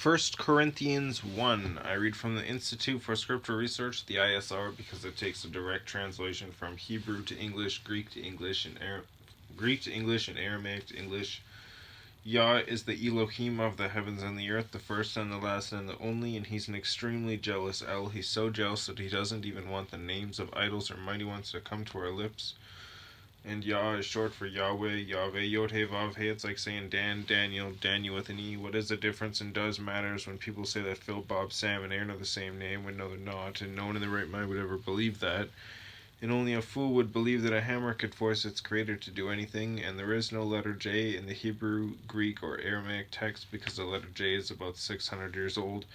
1 Corinthians 1. I read from the Institute for Scriptural Research, the ISR, because it takes a direct translation from Hebrew to English, Greek to English, and Aramaic to English. Yah is the Elohim of the heavens and the earth, the first and the last and the only, and he's an extremely jealous El. He's so jealous that he doesn't even want the names of idols or mighty ones to come to our lips. And Yah is short for YahWeh, YahWeh, Yod-He, Vav-He. It's like saying Dan, Daniel, Daniel with an E. What is the difference and does matters when people say that Phil, Bob, Sam, and Aaron are the same name when no, they're not, and no one in their right mind would ever believe that. And only a fool would believe that a hammer could force its creator to do anything, and there is no letter J in the Hebrew, Greek, or Aramaic text because the letter J is about 600 years old.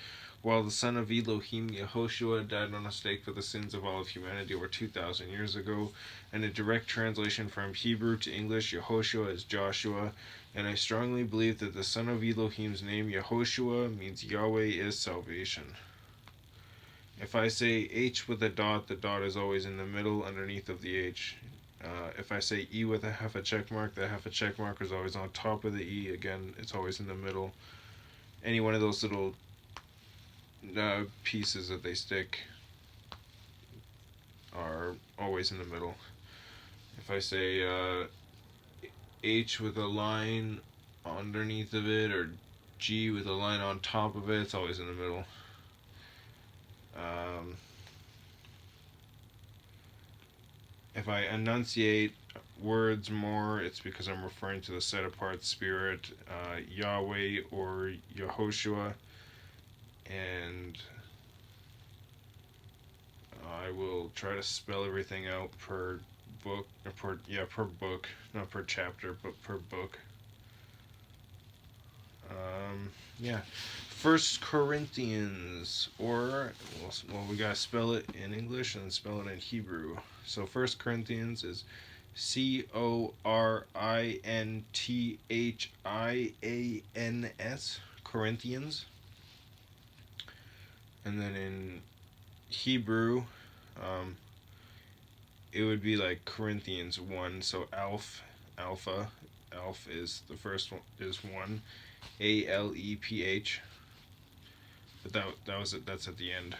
While the son of Elohim, Yehoshua, died on a stake for the sins of all of humanity over 2,000 years ago, and a direct translation from Hebrew to English, Yehoshua is Joshua, and I strongly believe that the son of Elohim's name, Yehoshua, means Yahweh is salvation. If I say H with a dot, the dot is always in the middle underneath of the H. If I say E with a half a check mark, the half a check mark is always on top of the E. Again, it's always in the middle. Any one of those little pieces that they stick are always in the middle. If I say H with a line underneath of it, or G with a line on top of it, it's always in the middle. If I enunciate words more, it's because I'm referring to the set-apart spirit, YahWeh or Yehoshua, and I will try to spell everything out per book, per book, not per chapter, but per book. 1 Corinthians, or, well, we gotta spell it in English and spell it in Hebrew. So 1 Corinthians is Corinthians, Corinthians. And then in Hebrew, it would be like Corinthians 1, so Alpha is the first one, is 1, ALEPH. But that's at the end.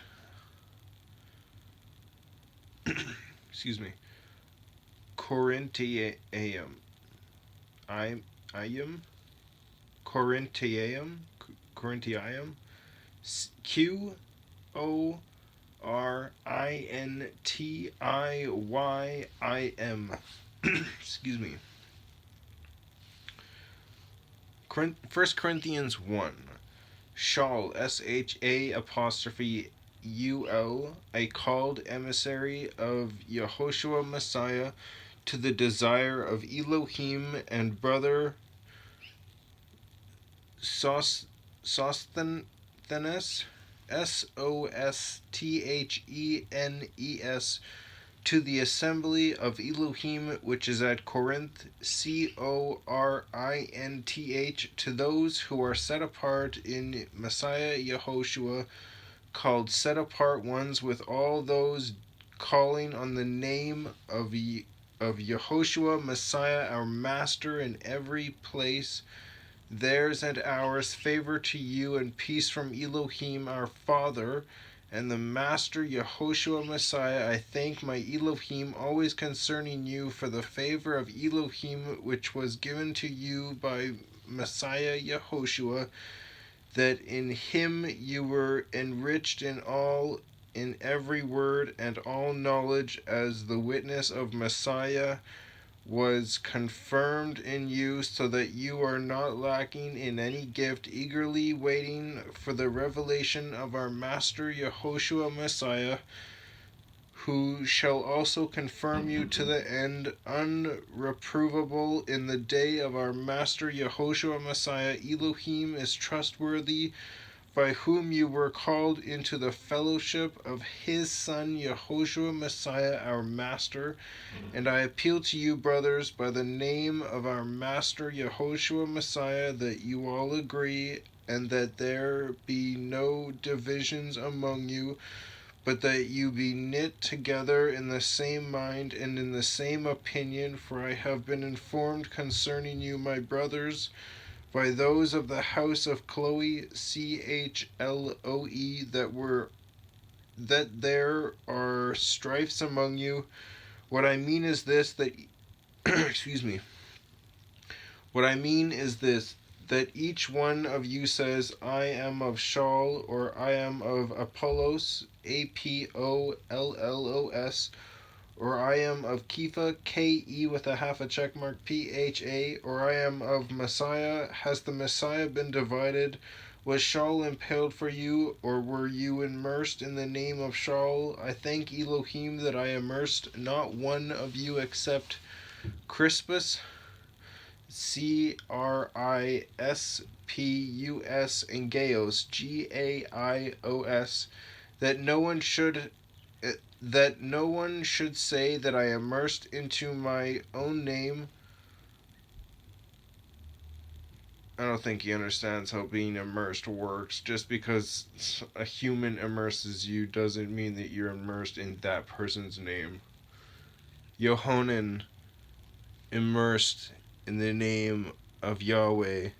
Excuse me. Corinthiaum. Corinthiaum. QORINTIYIM. Excuse me. 1 Corinthians 1. Shaul, SHA', a called emissary of Yehoshua Messiah, to the desire of Elohim, and brother Sosthenes, Sosthenes, to the assembly of Elohim which is at Corinth, Corinth, to those who are set apart in Messiah Yehoshua, called set apart ones, with all those calling on the name of Yehoshua Messiah, our Master, in every place, theirs and ours, favor to you and peace from Elohim our Father and the Master Yehoshua Messiah. I thank my Elohim always concerning you for the favor of Elohim which was given to you by Messiah Yehoshua, that in him you were enriched in every word and all knowledge, as the witness of Messiah was confirmed in you, so that you are not lacking in any gift, eagerly waiting for the revelation of our Master Yehoshua Messiah, who shall also confirm you to the end, unreprovable in the day of our Master Yehoshua Messiah. Elohim is trustworthy, by whom you were called into the fellowship of his Son, Yehoshua Messiah, our Master. And I appeal to you, brothers, by the name of our Master Yehoshua Messiah, that you all agree, and that there be no divisions among you, but that you be knit together in the same mind and in the same opinion. For I have been informed concerning you, my brothers, by those of the house of Chloe, Chloe, that there are strifes among you. What I mean is this, that excuse me. What I mean is this, that each one of you says, I am of Shaul, or I am of Apollos, Apollos, or I am of Kepha, Ke with a half a check mark, Pha, or I am of Messiah. Has the Messiah been divided? Was Shaul impaled for you, or were you immersed in the name of Shaul? I thank Elohim that I immersed not one of you except Crispus, Crispus, and Gaius, Gaios, that no one should say that I immersed into my own name. I don't think he understands how being immersed works. Just because a human immerses you doesn't mean that you're immersed in that person's name. Yohanan immersed in the name of YahWeh.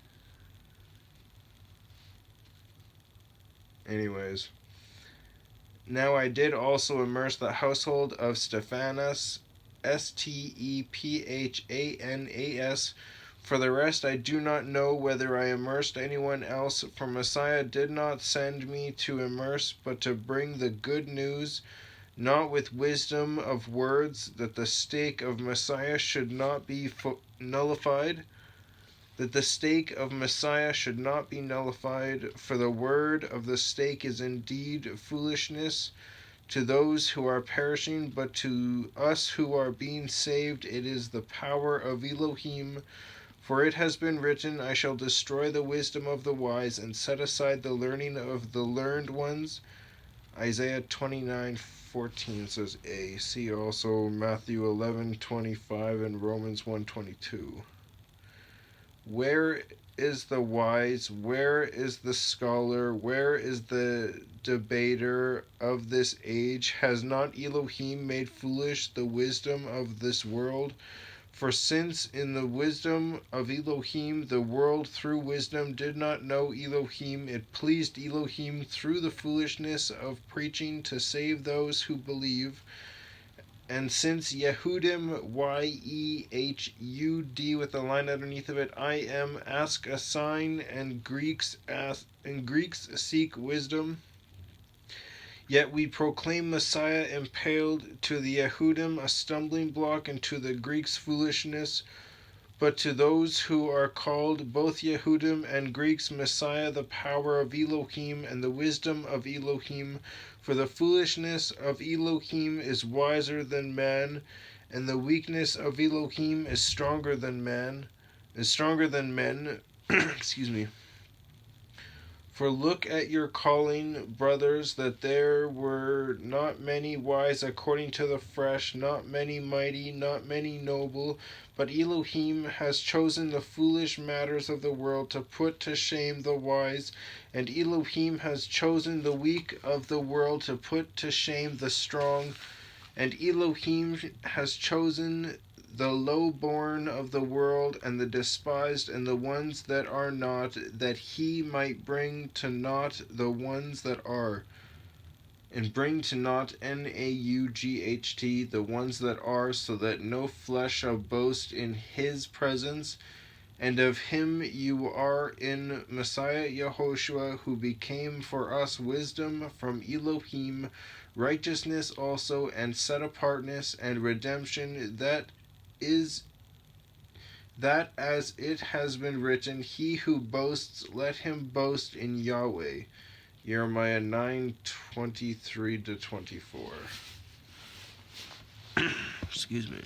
Anyways. Now I did also immerse the household of Stephanas, Stephanas. For the rest, I do not know whether I immersed anyone else, for Messiah did not send me to immerse, but to bring the good news, not with wisdom of words, that the stake of Messiah should not be nullified. That the stake of Messiah should not be nullified, for the word of the stake is indeed foolishness to those who are perishing, but to us who are being saved it is the power of Elohim. For it has been written, I shall destroy the wisdom of the wise and set aside the learning of the learned ones. Isaiah 29:14 says A. See also Matthew 11:25 and Romans 1:22. Where is the wise? Where is the scholar? Where is the debater of this age? Has not Elohim made foolish the wisdom of this world? For since in the wisdom of Elohim the world through wisdom did not know Elohim, it pleased Elohim through the foolishness of preaching to save those who believe. And since Yehudim, Yehud with a line underneath of it, I am ask a sign, and Greeks seek wisdom. Yet we proclaim Messiah impaled, to the Yehudim a stumbling block, and to the Greeks foolishness. But to those who are called, both Yehudim and Greeks, Messiah the power of Elohim and the wisdom of Elohim. For the foolishness of Elohim is wiser than man, and the weakness of Elohim is stronger than men. Excuse me. For look at your calling, brothers, that there were not many wise according to the flesh, not many mighty, not many noble, but Elohim has chosen the foolish matters of the world to put to shame the wise, and Elohim has chosen the weak of the world to put to shame the strong, and Elohim has chosen the lowborn of the world, and the despised, and the ones that are not, that he might bring to naught the ones that are, and bring to naught Naught the ones that are, so that no flesh shall boast in his presence. And of him you are in Messiah Yehoshua, who became for us wisdom from Elohim, righteousness also, and set apartness, and redemption, that as it has been written, he who boasts, let him boast in YahWeh. Jeremiah 9:23-24. Excuse me.